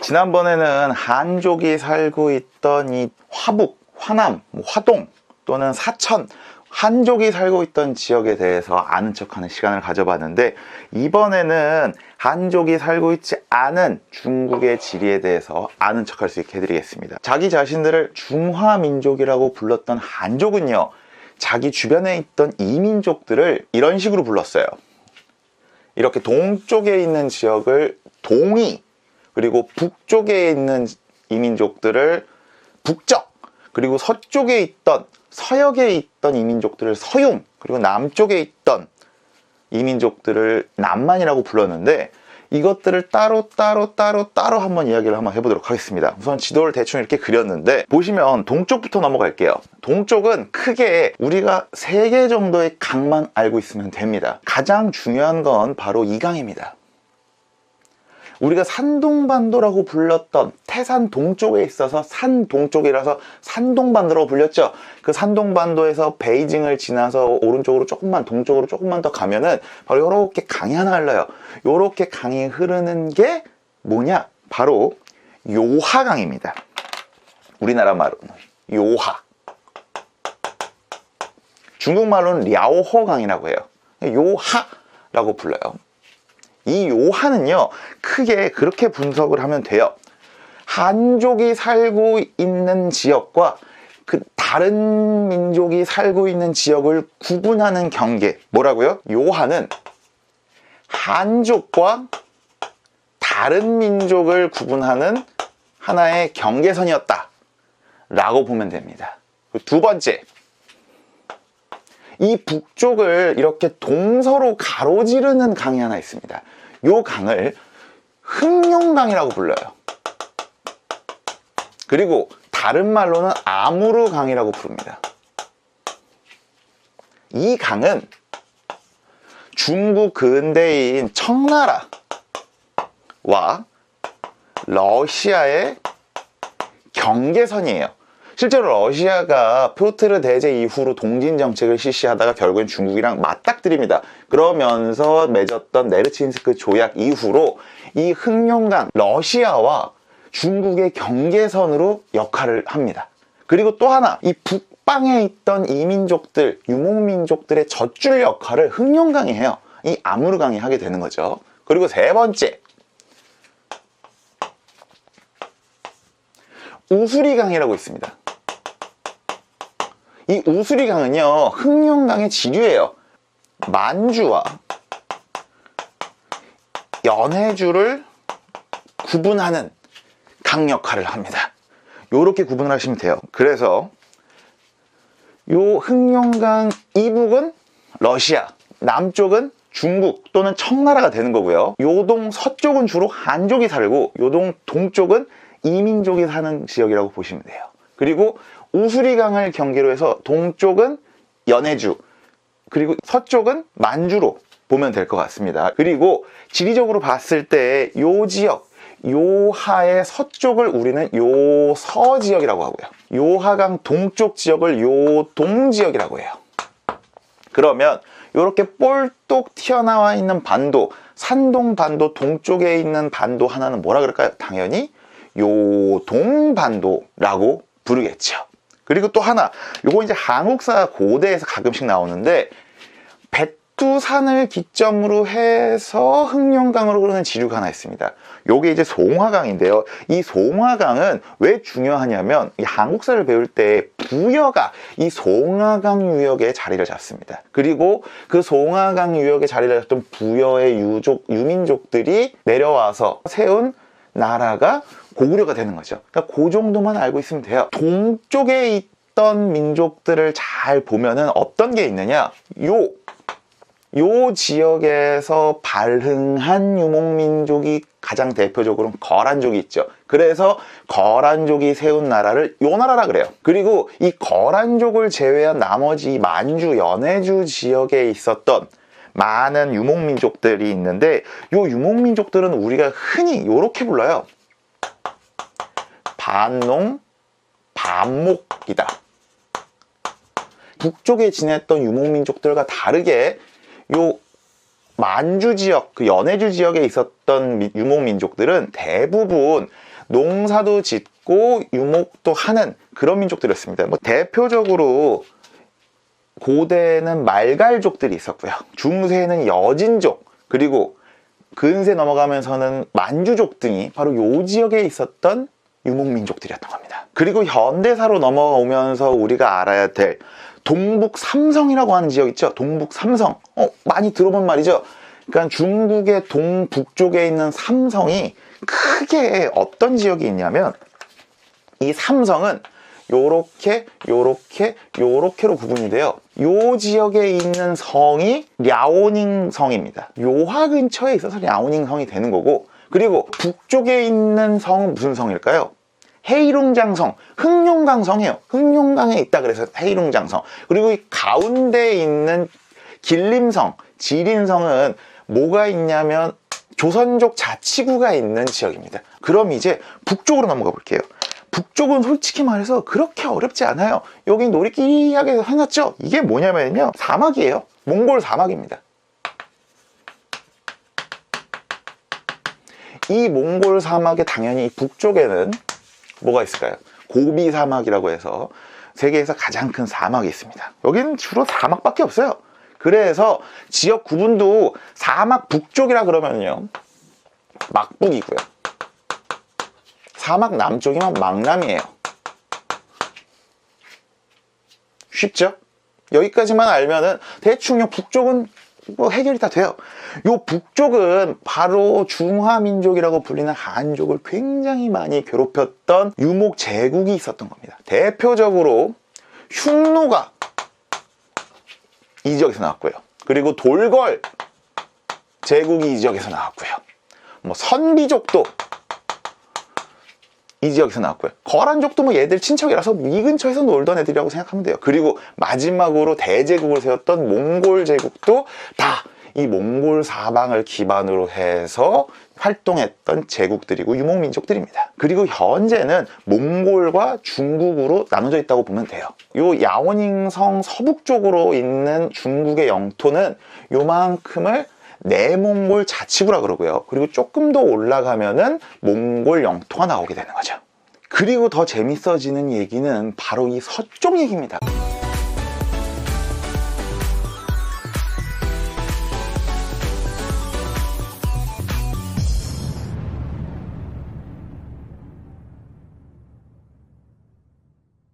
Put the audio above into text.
지난번에는 한족이 살고 있던 이 화북, 화남, 화동 또는 사천, 한족이 살고 있던 지역에 대해서 아는 척하는 시간을 가져봤는데, 이번에는 한족이 살고 있지 않은 중국의 지리에 대해서 아는 척할 수 있게 해드리겠습니다. 자기 자신들을 중화민족이라고 불렀던 한족은요, 자기 주변에 있던 이민족들을 이런 식으로 불렀어요. 이렇게 동쪽에 있는 지역을 동이, 그리고 북쪽에 있는 이민족들을 북적, 그리고 서쪽에 있던 서역에 있던 이민족들을 서융, 그리고 남쪽에 있던 이민족들을 남만이라고 불렀는데, 이것들을 따로 한번 이야기를 한번 해보도록 하겠습니다. 우선 지도를 대충 이렇게 그렸는데, 보시면 동쪽부터 넘어갈게요. 동쪽은 크게 우리가 3개 정도의 강만 알고 있으면 됩니다. 가장 중요한 건 바로 이 강입니다. 우리가 산동반도라고 불렀던 태산 동쪽에 있어서 산 동쪽이라서 산동반도라고 불렸죠. 그 산동반도에서 베이징을 지나서 오른쪽으로 조금만, 동쪽으로 조금만 더 가면은 바로 이렇게 강이 하나 흘러요. 이렇게 강이 흐르는 게 뭐냐? 바로 요하강입니다. 우리나라 말로는 요하, 중국말로는 랴오허강이라고 해요. 요하라고 불러요. 이 요하는요, 크게 그렇게 분석을 하면 돼요. 한족이 살고 있는 지역과 그 다른 민족이 살고 있는 지역을 구분하는 경계, 뭐라고요? 요하는 한족과 다른 민족을 구분하는 하나의 경계선이었다 라고 보면 됩니다. 두 번째, 이 북쪽을 이렇게 동서로 가로지르는 강이 하나 있습니다. 이 강을 흑룡강이라고 불러요. 그리고 다른 말로는 아무르강이라고 부릅니다. 이 강은 중국 근대인 청나라와 러시아의 경계선이에요. 실제로 러시아가 표트르 대제 이후로 동진 정책을 실시하다가 결국엔 중국이랑 맞닥뜨립니다. 그러면서 맺었던 네르친스크 조약 이후로 이 흑룡강, 러시아와 중국의 경계선으로 역할을 합니다. 그리고 또 하나, 이 북방에 있던 이민족들, 유목민족들의 젖줄 역할을 흑룡강이 해요. 이 아무르강이 하게 되는 거죠. 그리고 세 번째, 우수리강이라고 있습니다. 이 우수리강은요, 흑룡강의 지류예요. 만주와 연해주를 구분하는 강 역할을 합니다. 요렇게 구분을 하시면 돼요. 그래서 요 흑룡강 이북은 러시아, 남쪽은 중국 또는 청나라가 되는 거고요. 요동 서쪽은 주로 한족이 살고, 요동 동쪽은 이민족이 사는 지역이라고 보시면 돼요. 그리고 우수리강을 경계로 해서 동쪽은 연해주, 그리고 서쪽은 만주로 보면 될 것 같습니다. 그리고 지리적으로 봤을 때 요 지역, 요하의 서쪽을 우리는 요서 지역이라고 하고요. 요하강 동쪽 지역을 요동 지역이라고 해요. 그러면 이렇게 볼록 튀어나와 있는 반도, 산동반도 동쪽에 있는 반도 하나는 뭐라 그럴까요? 당연히 요동반도라고 부르겠죠. 그리고 또 하나, 요거 이제 한국사 고대에서 가끔씩 나오는데, 백두산을 기점으로 해서 흑룡강으로 흐르는 지류가 하나 있습니다. 요게 이제 송화강인데요. 이 송화강은 왜 중요하냐면, 이 한국사를 배울 때 부여가 이 송화강 유역에 자리를 잡습니다. 그리고 그 송화강 유역에 자리를 잡던 부여의 유민족들이 내려와서 세운 나라가 고구려가 되는 거죠. 그러니까 그 정도만 알고 있으면 돼요. 동쪽에 있던 민족들을 잘 보면은 어떤 게 있느냐? 요 지역에서 발흥한 유목민족이 가장 대표적으로 거란족이 있죠. 그래서 거란족이 세운 나라를 요 나라라 그래요. 그리고 이 거란족을 제외한 나머지 만주, 연해주 지역에 있었던 많은 유목민족들이 있는데, 요 유목민족들은 우리가 흔히 요렇게 불러요. 반농, 반목이다. 북쪽에 지냈던 유목민족들과 다르게 요 만주 지역, 그 연해주 지역에 있었던 유목민족들은 대부분 농사도 짓고 유목도 하는 그런 민족들이었습니다. 뭐 대표적으로 고대에는 말갈족들이 있었고요. 중세에는 여진족, 그리고 근세 넘어가면서는 만주족 등이 바로 요 지역에 있었던 유목민족들이었던 겁니다. 그리고 현대사로 넘어오면서 우리가 알아야 될 동북 삼성이라고 하는 지역 있죠? 동북 삼성. 많이 들어본 말이죠? 그러니까 중국의 동북쪽에 있는 삼성이 크게 어떤 지역이 있냐면, 이 삼성은 요렇게로 구분이 돼요. 요 지역에 있는 성이 랴오닝 성입니다. 요하 근처에 있어서 랴오닝 성이 되는 거고, 그리고 북쪽에 있는 성은 무슨 성일까요? 헤이룽장성, 흑룡강성이에요. 흑룡강에 있다 그래서 헤이룽장성. 그리고 이 가운데 있는 길림성, 지린성은 뭐가 있냐면 조선족 자치구가 있는 지역입니다. 그럼 이제 북쪽으로 넘어가 볼게요. 북쪽은 솔직히 말해서 그렇게 어렵지 않아요. 여기 놀이끼리하게 해놨죠? 이게 뭐냐면요, 사막이에요. 몽골 사막입니다. 이 몽골 사막의 당연히 북쪽에는 뭐가 있을까요? 고비 사막이라고 해서 세계에서 가장 큰 사막이 있습니다. 여기는 주로 사막밖에 없어요. 그래서 지역 구분도 사막 북쪽이라 그러면요, 막북이고요. 사막 남쪽이면 막남이에요. 쉽죠? 여기까지만 알면은 대충 요 북쪽은 뭐 해결이 다 돼요. 요 북쪽은 바로 중화민족이라고 불리는 한족을 굉장히 많이 괴롭혔던 유목 제국이 있었던 겁니다. 대표적으로 흉노가 이 지역에서 나왔고요. 그리고 돌걸 제국이 이 지역에서 나왔고요. 뭐 선비족도 이 지역에서 나왔고요. 거란족도 뭐 얘들 친척이라서 이 근처에서 놀던 애들이라고 생각하면 돼요. 그리고 마지막으로 대제국을 세웠던 몽골 제국도 다 이 몽골 사방을 기반으로 해서 활동했던 제국들이고 유목민족들입니다. 그리고 현재는 몽골과 중국으로 나눠져 있다고 보면 돼요. 요 야오닝성 서북쪽으로 있는 중국의 영토는 요만큼을 내몽골 자치구라 그러고요. 그리고 조금 더 올라가면은 몽골 영토가 나오게 되는 거죠. 그리고 더 재밌어지는 얘기는 바로 이 서쪽 얘기입니다.